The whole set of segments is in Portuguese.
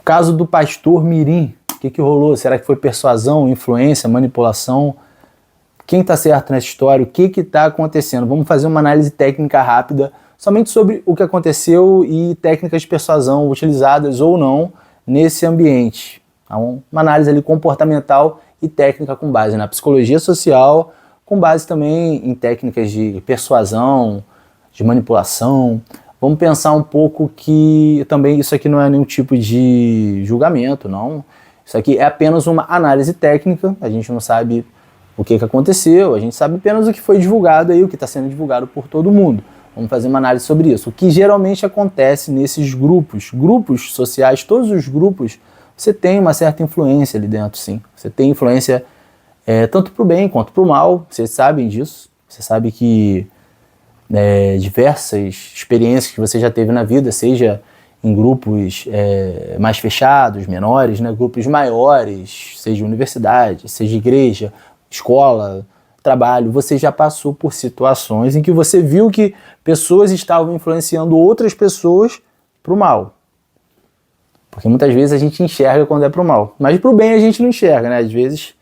caso do pastor Mirim, o que rolou? Será que foi persuasão, influência, manipulação? Quem está certo nessa história? O que está acontecendo? Vamos fazer uma análise técnica rápida somente sobre o que aconteceu e técnicas de persuasão utilizadas ou não nesse ambiente. Então, uma análise ali comportamental e técnica com base na psicologia social, com base também em técnicas de persuasão, de manipulação. Vamos pensar um pouco que também isso aqui não é nenhum tipo de julgamento, não. Isso aqui é apenas uma análise técnica, a gente não sabe o que aconteceu, a gente sabe apenas o que foi divulgado aí, o que está sendo divulgado por todo mundo. Vamos fazer uma análise sobre isso. O que geralmente acontece nesses grupos sociais, todos os grupos, você tem uma certa influência ali dentro, sim. Você tem influência tanto para o bem quanto para o mal, vocês sabem disso. Você sabe que diversas experiências que você já teve na vida, seja em grupos mais fechados, menores, né, grupos maiores, seja universidade, seja igreja, escola, trabalho, você já passou por situações em que você viu que pessoas estavam influenciando outras pessoas para o mal. Porque muitas vezes a gente enxerga quando é para o mal, mas para o bem a gente não enxerga, né? Às vezes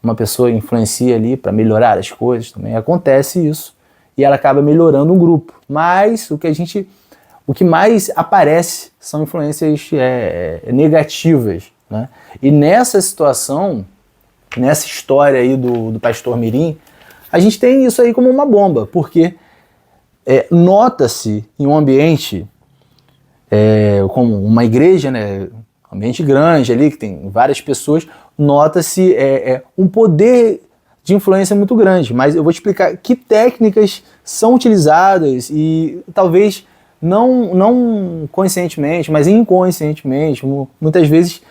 uma pessoa influencia ali para melhorar as coisas, também acontece isso, e ela acaba melhorando um grupo. Mas o que mais aparece são influências negativas, né? E nessa situação, nessa história aí do pastor Mirim, a gente tem isso aí como uma bomba, porque nota-se em um ambiente como uma igreja, né, um ambiente grande ali, que tem várias pessoas, nota-se um poder de influência muito grande, mas eu vou te explicar que técnicas são utilizadas e talvez não conscientemente, mas inconscientemente, muitas vezes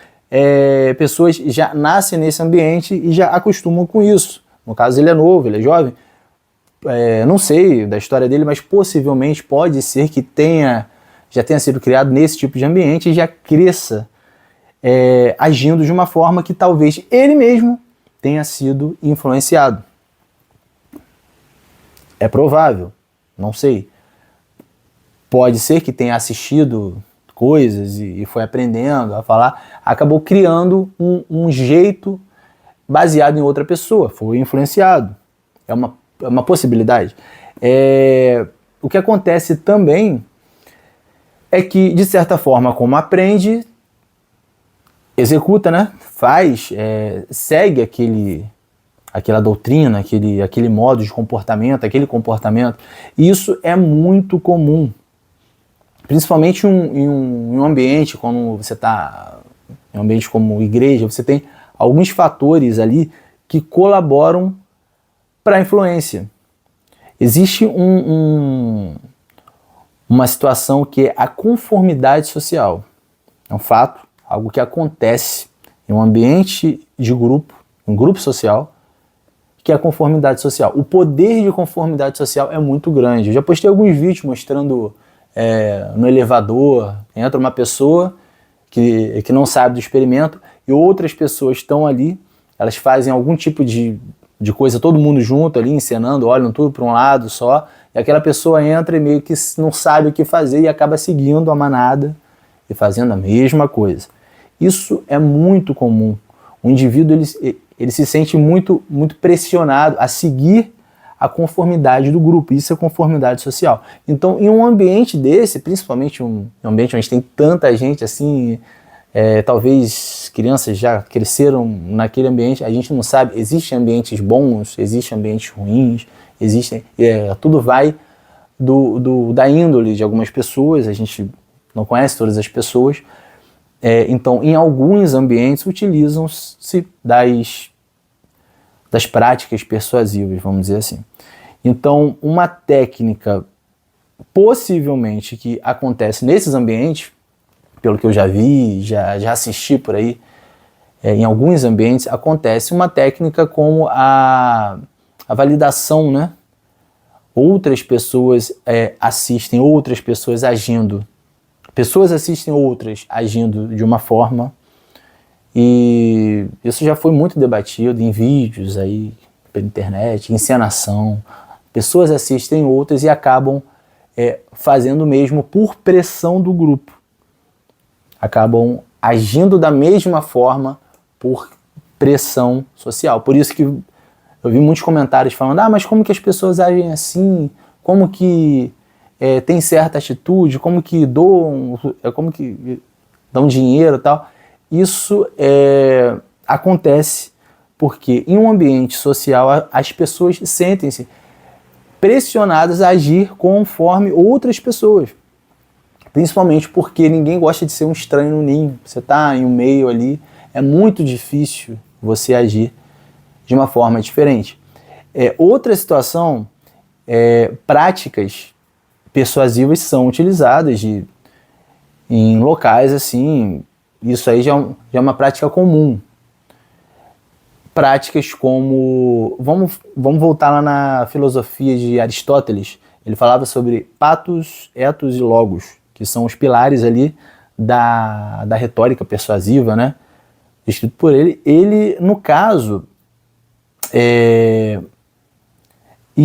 pessoas já nascem nesse ambiente e já acostumam com isso. No caso, ele é novo, ele é jovem, não sei da história dele, mas possivelmente pode ser que já tenha sido criado nesse tipo de ambiente e já cresça agindo de uma forma que talvez ele mesmo tenha sido influenciado. É provável, não sei. Pode ser que tenha assistido coisas e foi aprendendo a falar, acabou criando um jeito baseado em outra pessoa, foi influenciado. É uma possibilidade. O que acontece também é que, de certa forma, como aprende, executa, né? Faz, segue aquela doutrina, aquele modo de comportamento, aquele comportamento. E isso é muito comum. Principalmente em um ambiente, quando você está em um ambiente como igreja, você tem alguns fatores ali que colaboram para a influência. Existe uma situação que é a conformidade social. É um fato, algo que acontece em um ambiente de grupo, um grupo social, que é a conformidade social. O poder de conformidade social é muito grande. Eu já postei alguns vídeos mostrando no elevador, entra uma pessoa que não sabe do experimento e outras pessoas estão ali, elas fazem algum tipo de coisa, todo mundo junto ali, encenando, olham tudo para um lado só, e aquela pessoa entra e meio que não sabe o que fazer e acaba seguindo a manada e fazendo a mesma coisa. Isso é muito comum. O indivíduo ele se sente muito, muito pressionado a seguir a conformidade do grupo, isso é conformidade social. Então, em um ambiente desse, principalmente um ambiente onde tem tanta gente assim, talvez crianças já cresceram naquele ambiente, a gente não sabe, existem ambientes bons, existem ambientes ruins, tudo vai da índole de algumas pessoas, a gente não conhece todas as pessoas, então em alguns ambientes utilizam-se das práticas persuasivas, vamos dizer assim. Então, uma técnica possivelmente que acontece nesses ambientes, pelo que eu já vi, já assisti por aí, em alguns ambientes acontece uma técnica como a validação, né? Outras pessoas assistem outras pessoas agindo. Pessoas assistem outras agindo de uma forma, e isso já foi muito debatido em vídeos aí pela internet, encenação. Pessoas assistem outras e acabam fazendo o mesmo por pressão do grupo. Acabam agindo da mesma forma por pressão social. Por isso que eu vi muitos comentários falando, mas como que as pessoas agem assim? Como que tem certa atitude? Como que dão dinheiro e tal? Isso acontece porque em um ambiente social as pessoas sentem-se pressionadas a agir conforme outras pessoas. Principalmente porque ninguém gosta de ser um estranho no ninho. Você está em um meio ali, é muito difícil você agir de uma forma diferente. Outra situação, práticas persuasivas são utilizadas em locais assim, isso aí já é uma prática comum. Práticas como, vamos voltar lá na filosofia de Aristóteles, ele falava sobre patos, etos e logos, que são os pilares ali da retórica persuasiva, né? Escrito por ele. Ele, no caso, e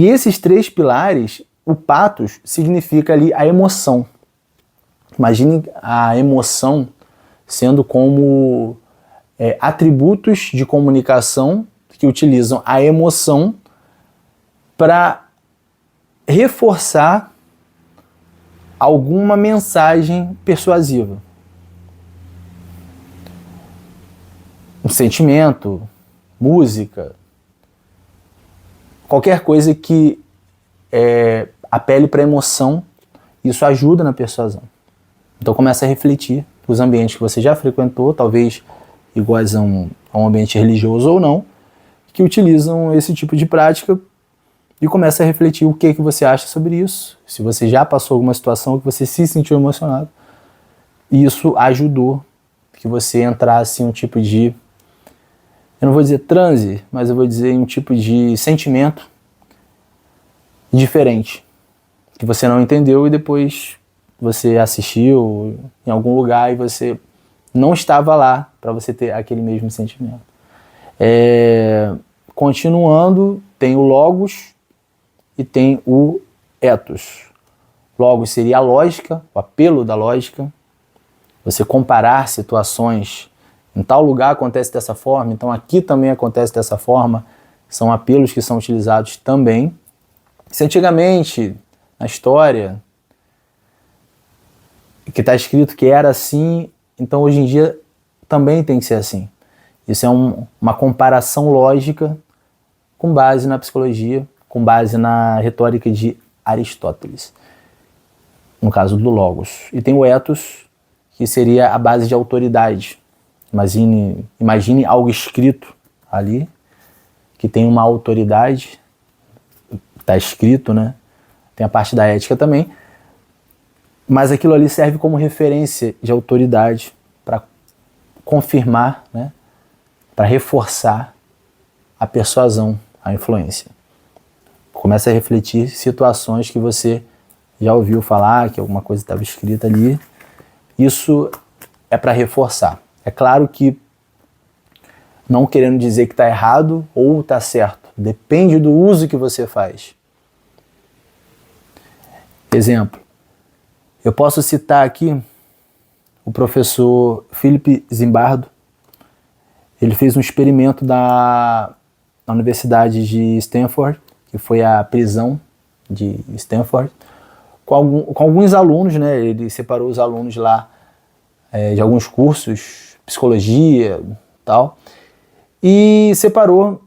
esses 3 pilares, o patos significa ali a emoção. Imagine a emoção sendo como atributos de comunicação que utilizam a emoção para reforçar alguma mensagem persuasiva. Um sentimento, música, qualquer coisa que apele para a emoção, isso ajuda na persuasão. Então começa a refletir os ambientes que você já frequentou, talvez iguais a um ambiente religioso ou não, que utilizam esse tipo de prática e começa a refletir o que você acha sobre isso, se você já passou alguma situação que você se sentiu emocionado. E isso ajudou que você entrasse em um tipo de, eu não vou dizer transe, mas eu vou dizer um tipo de sentimento diferente, que você não entendeu e depois você assistiu em algum lugar e você não estava lá para você ter aquele mesmo sentimento. Continuando, tem o logos e tem o ethos. Logos seria a lógica, o apelo da lógica, você comparar situações, em tal lugar acontece dessa forma, então aqui também acontece dessa forma, são apelos que são utilizados também. Se antigamente, na história, que está escrito que era assim, então hoje em dia também tem que ser assim. Isso é uma comparação lógica com base na psicologia, com base na retórica de Aristóteles, no caso do logos. E tem o ethos, que seria a base de autoridade. Imagine algo escrito ali, que tem uma autoridade, está escrito, né? Tem a parte da ética também, mas aquilo ali serve como referência de autoridade para confirmar, né? Para reforçar a persuasão, a influência. Começa a refletir situações que você já ouviu falar, que alguma coisa estava escrita ali. Isso é para reforçar. É claro que não querendo dizer que está errado ou está certo. Depende do uso que você faz. Exemplo. Eu posso citar aqui o professor Philip Zimbardo. Ele fez um experimento na Universidade de Stanford, que foi a prisão de Stanford, com alguns alunos, né? Ele separou os alunos lá de alguns cursos, psicologia e tal, e separou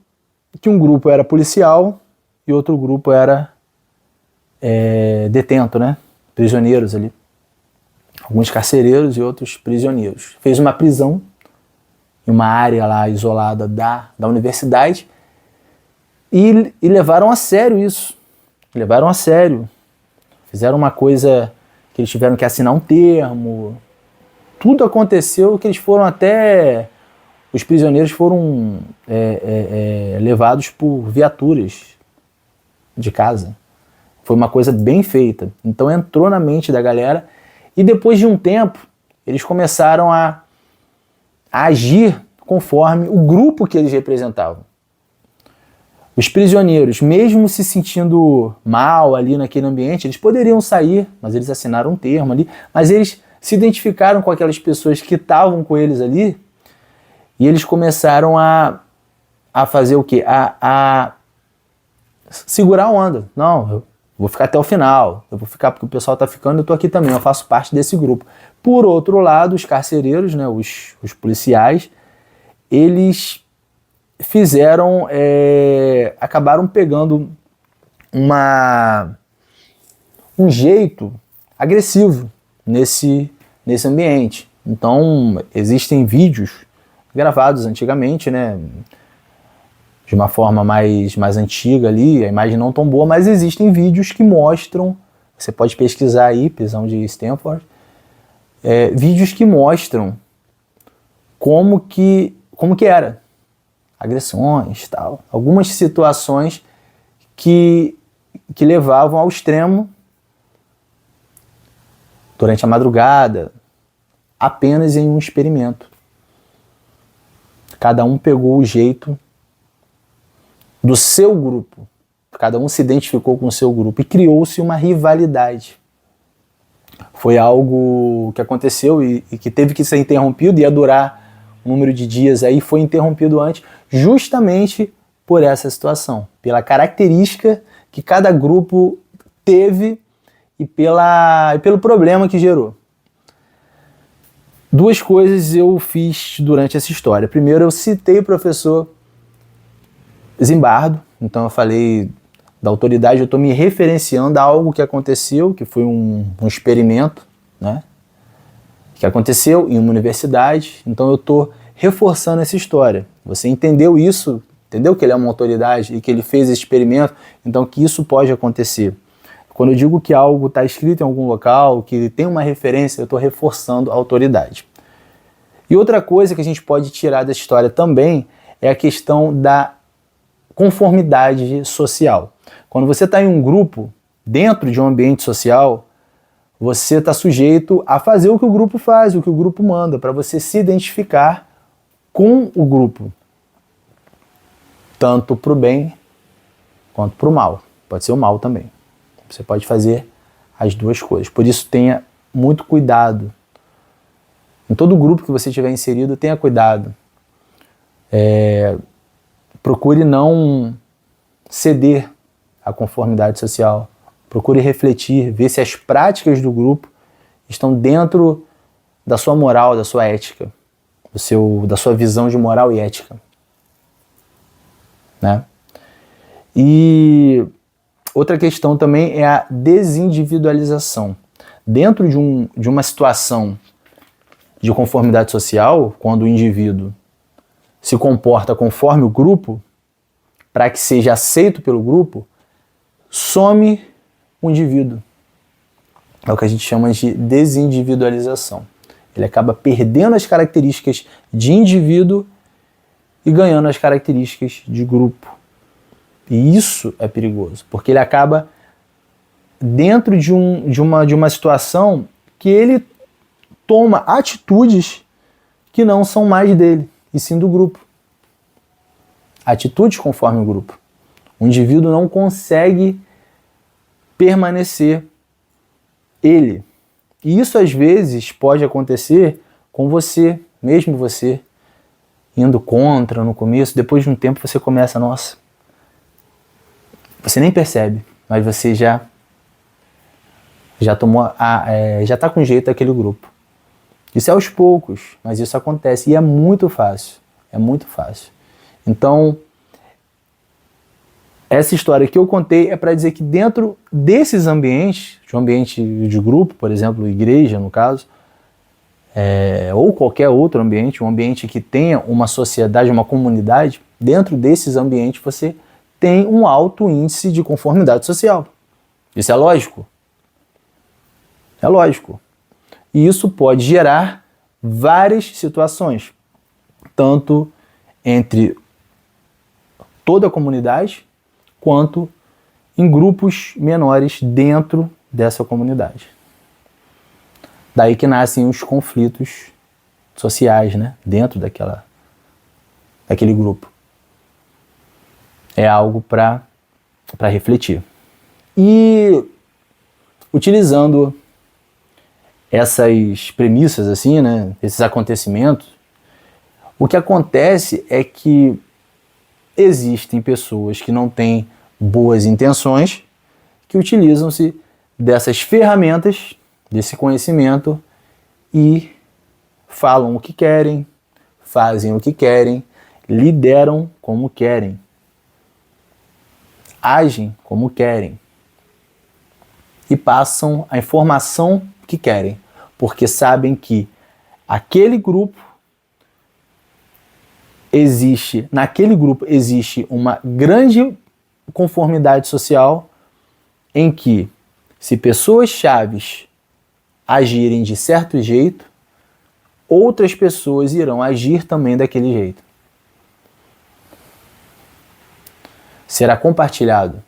que um grupo era policial e outro grupo era detento, né? Prisioneiros ali. Alguns carcereiros e outros prisioneiros. Fez uma prisão em uma área lá isolada da universidade e levaram a sério isso. Levaram a sério. Fizeram uma coisa que eles tiveram que assinar um termo. Tudo aconteceu que eles foram até... Os prisioneiros foram levados por viaturas de casa. Foi uma coisa bem feita. Então entrou na mente da galera e depois de um tempo eles começaram a agir conforme o grupo que eles representavam. Os prisioneiros, mesmo se sentindo mal ali naquele ambiente, eles poderiam sair, mas eles assinaram um termo ali, mas eles se identificaram com aquelas pessoas que estavam com eles ali e eles começaram a fazer o quê? A segurar a onda. Não, eu vou ficar até o final, eu vou ficar porque o pessoal está ficando, eu estou aqui também, eu faço parte desse grupo. Por outro lado, os carcereiros, né, os policiais, eles fizeram, acabaram pegando um jeito agressivo nesse ambiente. Então, existem vídeos gravados antigamente, né, de uma forma mais antiga ali, a imagem não tão boa, mas existem vídeos que mostram, você pode pesquisar aí, prisão de Stanford, vídeos que mostram como que era, agressões, tal, algumas situações que levavam ao extremo durante a madrugada, apenas em um experimento. Cada um pegou o jeito do seu grupo, cada um se identificou com o seu grupo e criou-se uma rivalidade. Foi algo que aconteceu e que teve que ser interrompido, ia durar um número de dias aí, foi interrompido antes, justamente por essa situação, pela característica que cada grupo teve e pelo problema que gerou. Duas coisas eu fiz durante essa história. Primeiro, eu citei o professor Zimbardo, então eu falei da autoridade, eu estou me referenciando a algo que aconteceu, que foi um experimento, né, que aconteceu em uma universidade, então eu estou reforçando essa história. Você entendeu isso, entendeu que ele é uma autoridade e que ele fez esse experimento, então que isso pode acontecer. Quando eu digo que algo está escrito em algum local, que tem uma referência, eu estou reforçando a autoridade. E outra coisa que a gente pode tirar dessa história também é a questão da conformidade social. Quando você está em um grupo, dentro de um ambiente social, você está sujeito a fazer o que o grupo faz, o que o grupo manda, para você se identificar com o grupo, tanto para o bem quanto para o mal. Pode ser o mal também. Você pode fazer as duas coisas. Por isso, tenha muito cuidado. Em todo grupo que você tiver inserido, tenha cuidado. Procure não ceder à conformidade social. Procure refletir, ver se as práticas do grupo estão dentro da sua moral, da sua ética, da sua visão de moral e ética. Né? E outra questão também é a desindividualização. Dentro de uma situação de conformidade social, quando o indivíduo se comporta conforme o grupo, para que seja aceito pelo grupo, some o indivíduo. É o que a gente chama de desindividualização. Ele acaba perdendo as características de indivíduo e ganhando as características de grupo. E isso é perigoso, porque ele acaba dentro de uma situação que ele toma atitudes que não são mais dele, e sim do grupo. Atitudes conforme o grupo. O indivíduo não consegue permanecer ele. E isso às vezes pode acontecer com você, mesmo você indo contra no começo, depois de um tempo você começa, nossa, você nem percebe, mas você já tomou, já está com jeito daquele grupo. Isso é aos poucos, mas isso acontece e é muito fácil, Então, essa história que eu contei é para dizer que dentro desses ambientes, de um ambiente de grupo, por exemplo, igreja no caso, ou qualquer outro ambiente, um ambiente que tenha uma sociedade, uma comunidade, dentro desses ambientes você tem um alto índice de conformidade social. Isso é lógico. É lógico. E isso pode gerar várias situações, tanto entre toda a comunidade, quanto em grupos menores dentro dessa comunidade. Daí que nascem os conflitos sociais, né? Dentro daquele grupo. É algo para refletir. E utilizando essas premissas, assim, né, esses acontecimentos, o que acontece é que existem pessoas que não têm boas intenções, que utilizam-se dessas ferramentas, desse conhecimento e falam o que querem, fazem o que querem, lideram como querem, agem como querem e passam a informação que querem, porque sabem que naquele grupo existe uma grande conformidade social em que, se pessoas chaves agirem de certo jeito, outras pessoas irão agir também daquele jeito. Será compartilhado.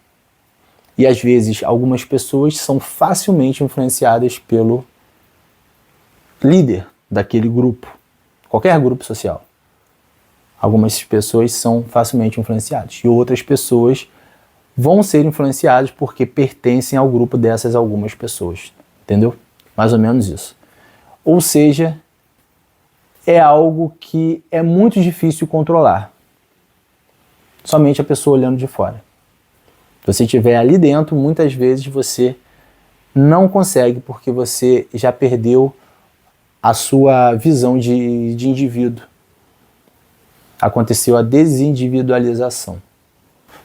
E às vezes algumas pessoas são facilmente influenciadas pelo líder daquele grupo, qualquer grupo social. Algumas pessoas são facilmente influenciadas e outras pessoas vão ser influenciadas porque pertencem ao grupo dessas algumas pessoas. Entendeu? Mais ou menos isso. Ou seja, é algo que é muito difícil controlar. Somente a pessoa olhando de fora. Se você estiver ali dentro, muitas vezes você não consegue porque você já perdeu a sua visão de indivíduo. Aconteceu a desindividualização.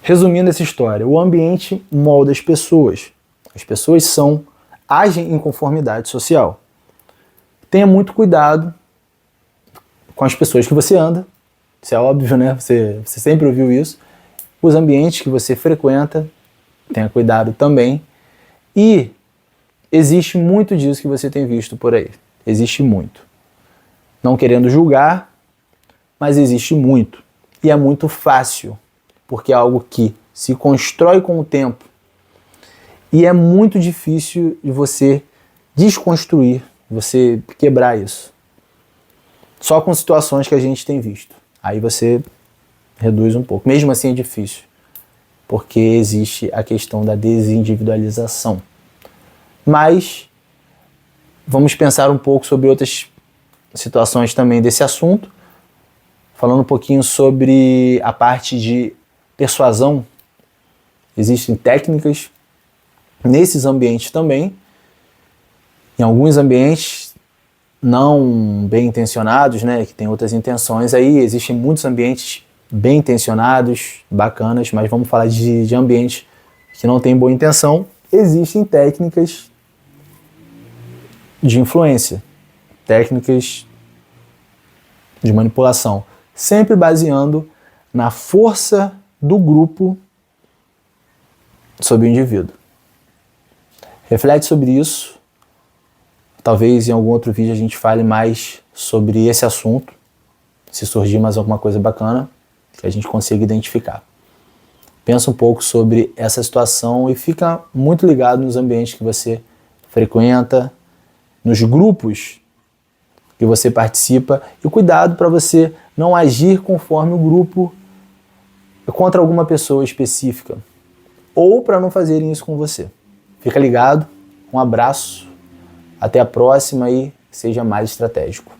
Resumindo essa história, o ambiente molda as pessoas. As pessoas agem em conformidade social. Tenha muito cuidado com as pessoas que você anda. Isso é óbvio, né? Você sempre ouviu isso. Os ambientes que você frequenta, tenha cuidado também. E existe muito disso que você tem visto por aí. Existe muito. Não querendo julgar, mas existe muito. E é muito fácil, porque é algo que se constrói com o tempo. E é muito difícil de você desconstruir, você quebrar isso. Só com situações que a gente tem visto. Aí você reduz um pouco. Mesmo assim é difícil, porque existe a questão da desindividualização. Mas vamos pensar um pouco sobre outras situações também desse assunto, falando um pouquinho sobre a parte de persuasão. Existem técnicas nesses ambientes também. Em alguns ambientes não bem intencionados, né, que tem outras intenções, aí existem muitos ambientes bem intencionados, bacanas, mas vamos falar de ambientes que não tem boa intenção. Existem técnicas de influência, técnicas de manipulação, sempre baseando na força do grupo sobre o indivíduo. Reflete sobre isso. Talvez em algum outro vídeo a gente fale mais sobre esse assunto, se surgir mais alguma coisa bacana que a gente consiga identificar. Pensa um pouco sobre essa situação e fica muito ligado nos ambientes que você frequenta, nos grupos que você participa, e cuidado para você não agir conforme o grupo contra alguma pessoa específica, ou para não fazerem isso com você. Fica ligado, um abraço, até a próxima e seja mais estratégico.